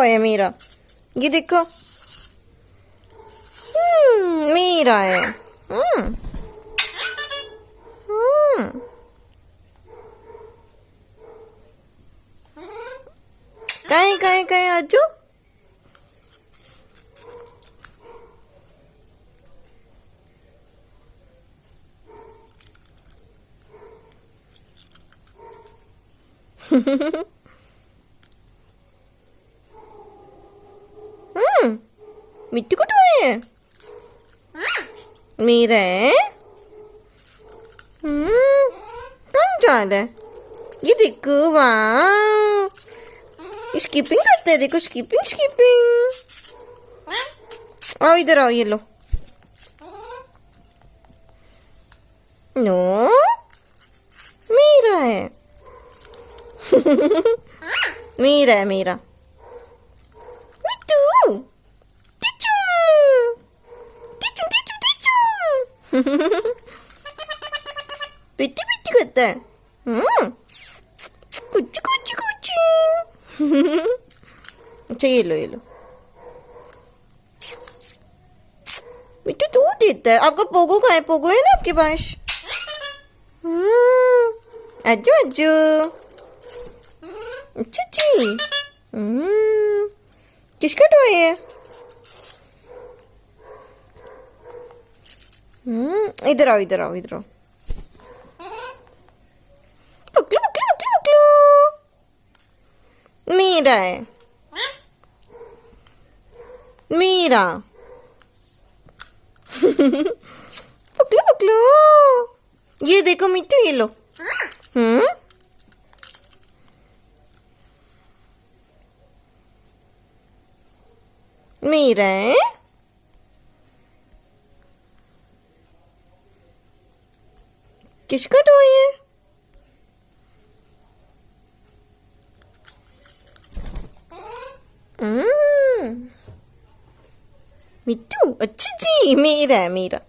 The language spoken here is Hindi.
है मीरा, ये देखो। मीरा है। कहीं कहीं कहीं आजू। मिट्टी को तो है मीरा है। कौन जा रहा है? ये देखो, वाह, स्कीपिंग करते हैं, देखो, स्कीपिंग स्कीपिंग। आओ इधर आओ, ये लो। नो, मीरा है। मीरा है, मीरा। मिट्टू, टिचू, टिचू टिचू टिचू। पिट्टी पिट्टी करता है। कुछ कुछ कुछ। अच्छा, ये लो, ये लो। मिट्टू दूध देता है। आपका पोगो कहाँ है? पोगो है ना आपके पास? अज्जू अज्जू। अच्छा जी। किसका टॉय है? इधर आओ, इधर आओ, इधर आओ। पकड़ो पकड़ो पकड़ो पकड़ो। मीरा है, मीरा। पकड़ो पकड़ो। ये देखो मिट्टू, ये लो। मीरा है। किसका टॉय है? मिट्टू, अच्छा जी, मीरा है, मीरा।